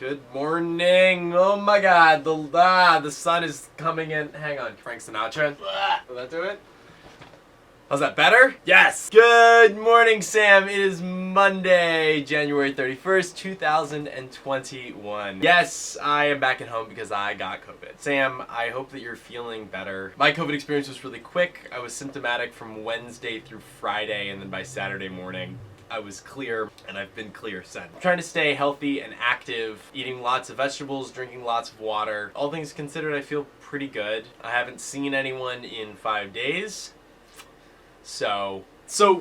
Good morning. Oh my God, the sun is coming in. Hang on, Frank Sinatra. Will that do it? How's that better? Yes. Good morning, Sam. It is Monday, January 31st, 2021. Yes, I am back at home because I got COVID. Sam, I hope that you're feeling better. My COVID experience was really quick. I was symptomatic from Wednesday through Friday, and then by Saturday morning, I was clear, and I've been clear since. I'm trying to stay healthy and active, eating lots of vegetables, drinking lots of water. All things considered, I feel pretty good. I haven't seen anyone in 5 days. So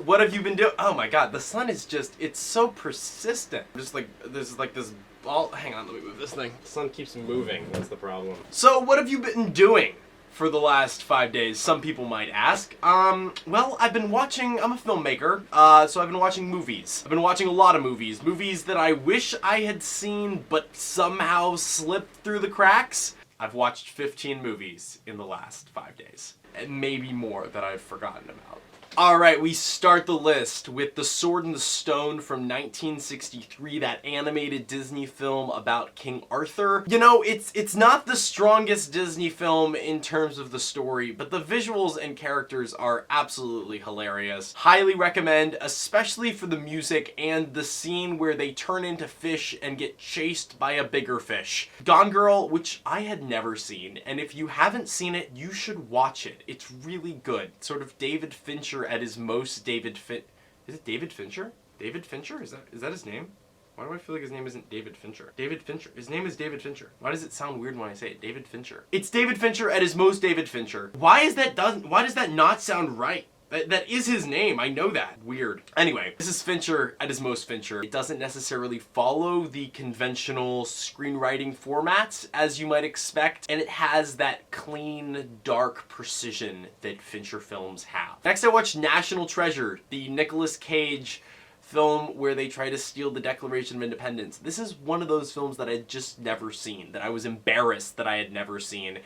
what have you been doing? Oh my God, the sun is just, it's so persistent. Just like, there's like this ball, hang on, let me move this thing. The sun keeps moving, that's the problem. So what have you been doing for the last 5 days, some people might ask? Well, I've been watching, I'm a filmmaker, so I've been watching movies. I've been watching a lot of movies. Movies that I wish I had seen, but somehow slipped through the cracks. I've watched 15 movies in the last 5 days. And maybe more that I've forgotten about. Alright, we start the list with The Sword and the Stone from 1963, that animated Disney film about King Arthur. You know, it's not the strongest Disney film in terms of the story, but the visuals and characters are absolutely hilarious. Highly recommend, especially for the music and the scene where they turn into fish and get chased by a bigger fish. Gone Girl, which I had never seen, and if you haven't seen it, you should watch it. It's really good. Sort of David Fincher at his most Is it David Fincher? David Fincher? Is that his name? Why do I feel like his name isn't David Fincher? David Fincher. His name is David Fincher. Why does it sound weird when I say it? David Fincher. It's David Fincher at his most David Fincher. Why does that not sound right? That is his name, I know that. Weird. Anyway, this is Fincher at his most Fincher. It doesn't necessarily follow the conventional screenwriting formats as you might expect, and it has that clean, dark precision that Fincher films have. Next I watched National Treasure, the Nicolas Cage film where they try to steal the Declaration of Independence. This is one of those films that I'd just never seen, that I was embarrassed that I had never seen.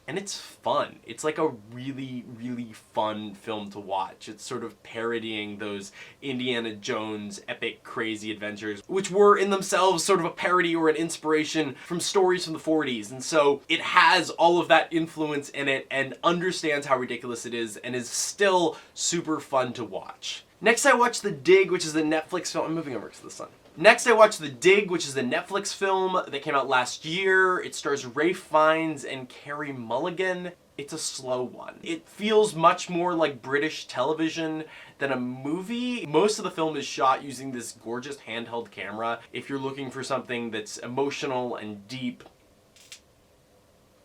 And it's fun. It's like a really, really fun film to watch. It's sort of parodying those Indiana Jones epic crazy adventures, which were in themselves sort of a parody or an inspiration from stories from the 40s. And so it has all of that influence in it and understands how ridiculous it is and is still super fun to watch. Next I watched The Dig, which is a Netflix film. I'm moving over to the sun. Next I watched The Dig, which is a Netflix film that came out last year. It stars Ralph Fiennes and Carey Mulligan. It's a slow one. It feels much more like British television than a movie. Most of the film is shot using this gorgeous handheld camera. If you're looking for something that's emotional and deep...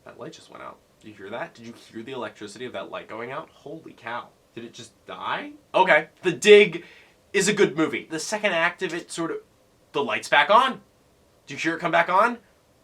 That light just went out. Did you hear that? Did you hear the electricity of that light going out? Holy cow. Did it just die? Okay. The Dig is a good movie. The second act of it sort of... The light's back on. Do you hear it come back on?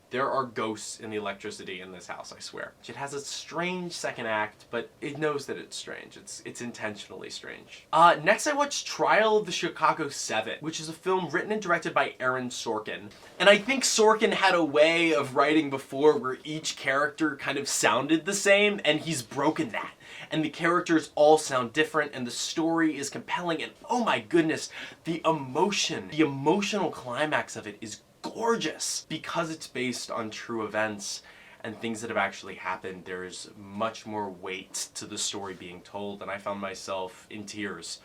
There are ghosts in the electricity in this house, I swear. It has a strange second act, but it knows that it's strange. It's intentionally strange. Next I watched Trial of the Chicago 7, which is a film written and directed by Aaron Sorkin. And I think Sorkin had a way of writing before where each character kind of sounded the same, and he's broken that. And the characters all sound different, and the story is compelling, and oh my goodness, the emotional climax of it is gorgeous. Because it's based on true events and things that have actually happened, there's much more weight to the story being told, and I found myself in tears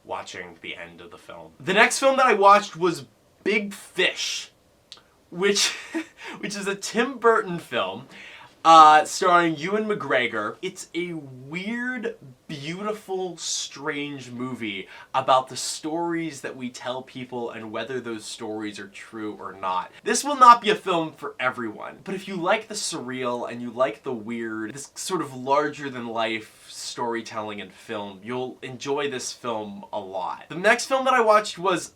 watching the end of the film. The next film that I watched was Big Fish, which is a Tim Burton film. Starring Ewan McGregor. It's a weird, beautiful, strange movie about the stories that we tell people and whether those stories are true or not. This will not be a film for everyone, but if you like the surreal and you like the weird, this sort of larger-than-life storytelling and film, you'll enjoy this film a lot. The next film that I watched was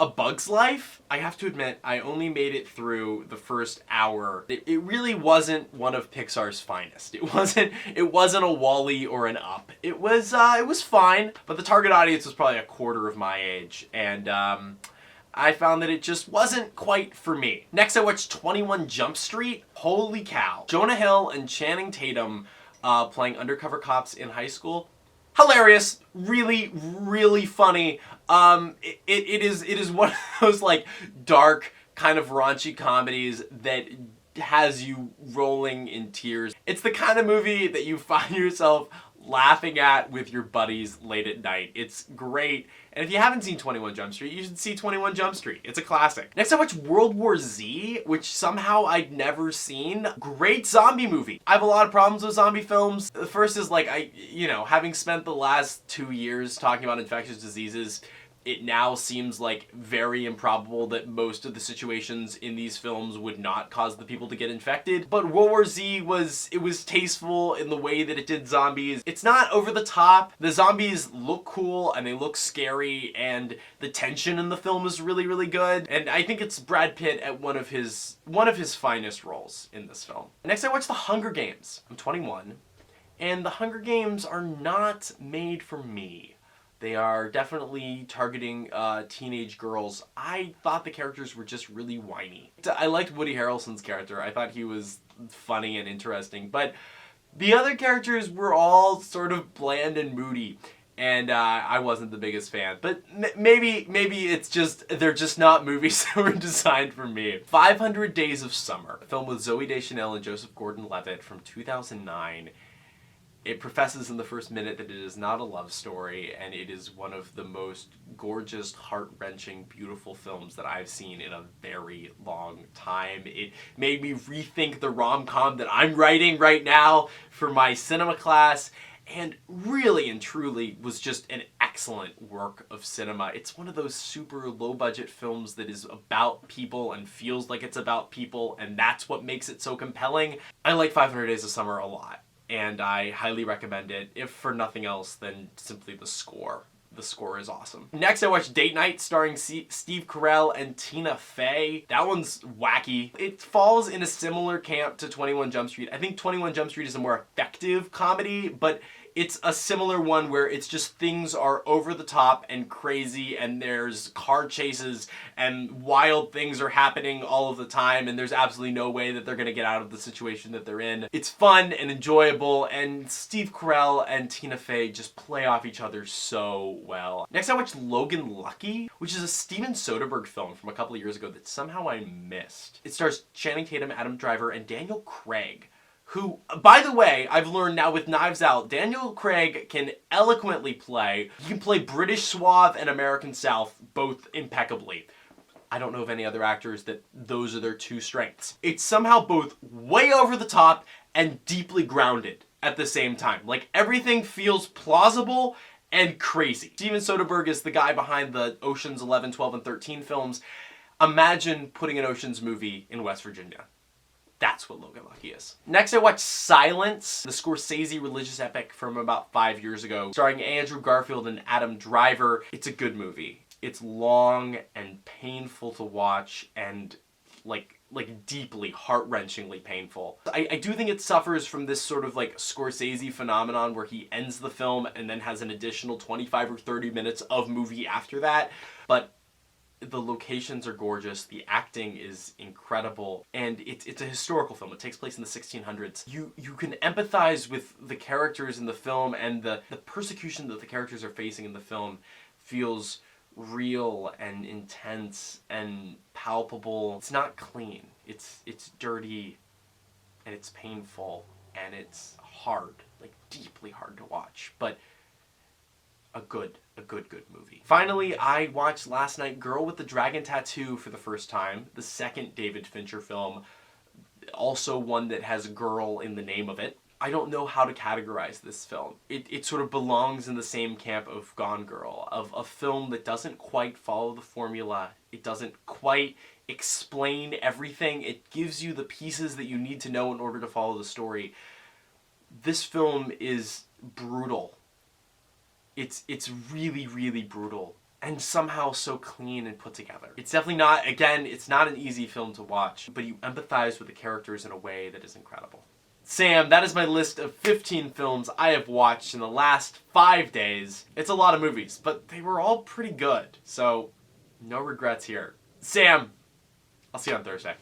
A Bug's Life. I have to admit, I only made it through the first hour. It really wasn't one of Pixar's finest. It wasn't a Wall-E or an Up. It was fine, but the target audience was probably a quarter of my age, and I found that it just wasn't quite for me. Next I watched 21 Jump Street. Holy cow. Jonah Hill and Channing Tatum playing undercover cops in high school. Hilarious, really, really funny. It is one of those like dark kind of raunchy comedies that has you rolling in tears. It's the kind of movie that you find yourself laughing at with your buddies late at night. It's great. And if you haven't seen 21 Jump Street, you should see 21 Jump Street. It's a classic. Next I watched World War Z, which somehow I'd never seen. Great zombie movie. I have a lot of problems with zombie films. The first is like, having spent the last 2 years talking about infectious diseases, it now seems like very improbable that most of the situations in these films would not cause the people to get infected. But World War Z was tasteful in the way that it did zombies. It's not over the top. The zombies look cool and they look scary, and the tension in the film is really, really good. And I think it's Brad Pitt at one of his finest roles in this film. Next I watched The Hunger Games. I'm 21, and The Hunger Games are not made for me. They are definitely targeting teenage girls. I thought the characters were just really whiny. I liked Woody Harrelson's character. I thought he was funny and interesting. But the other characters were all sort of bland and moody. And I wasn't the biggest fan. But maybe it's just, they're just not movies that were designed for me. 500 Days of Summer, a film with Zooey Deschanel and Joseph Gordon-Levitt from 2009. It professes in the first minute that it is not a love story, and it is one of the most gorgeous, heart-wrenching, beautiful films that I've seen in a very long time. It made me rethink the rom-com that I'm writing right now for my cinema class, and really and truly was just an excellent work of cinema. It's one of those super low-budget films that is about people and feels like it's about people, and that's what makes it so compelling. I like 500 Days of Summer a lot, and I highly recommend it, if for nothing else than simply the score. The score is awesome. Next, I watched Date Night, starring Steve Carell and Tina Fey. That one's wacky. It falls in a similar camp to 21 Jump Street. I think 21 Jump Street is a more effective comedy, but it's a similar one where it's just things are over the top and crazy, and there's car chases and wild things are happening all of the time, and there's absolutely no way that they're gonna get out of the situation that they're in. It's fun and enjoyable, and Steve Carell and Tina Fey just play off each other so well. Next I watched Logan Lucky, which is a Steven Soderbergh film from a couple of years ago that somehow I missed. It stars Channing Tatum, Adam Driver, and Daniel Craig, who, by the way, I've learned now with Knives Out, Daniel Craig can eloquently play. He can play British Suave and American South both impeccably. I don't know of any other actors that those are their two strengths. It's somehow both way over the top and deeply grounded at the same time. Like, everything feels plausible and crazy. Steven Soderbergh is the guy behind the Ocean's 11, 12, and 13 films. Imagine putting an Ocean's movie in West Virginia. That's what Logan Lucky is. Next I watched Silence, the Scorsese religious epic from about 5 years ago, starring Andrew Garfield and Adam Driver. It's a good movie. It's long and painful to watch, and like deeply, heart-wrenchingly painful. I do think it suffers from this sort of like Scorsese phenomenon where he ends the film and then has an additional 25 or 30 minutes of movie after that. But the locations are gorgeous, the acting is incredible, and it's a historical film. It takes place in the 1600s. You can empathize with the characters in the film, and the persecution that the characters are facing in the film feels real and intense and palpable. It's not clean. It's dirty, and it's painful, and it's hard, like deeply hard to watch, but a good movie. Finally, I watched last night Girl with the Dragon Tattoo for the first time, the second David Fincher film, also one that has girl in the name of it. I don't know how to categorize this film. It sort of belongs in the same camp of Gone Girl, of a film that doesn't quite follow the formula. It doesn't quite explain everything. It gives you the pieces that you need to know in order to follow the story. This film is brutal. It's really, really brutal, and somehow so clean and put together. It's definitely not, again, it's not an easy film to watch, but you empathize with the characters in a way that is incredible. Sam, that is my list of 15 films I have watched in the last 5 days. It's a lot of movies, but they were all pretty good, so no regrets here. Sam, I'll see you on Thursday.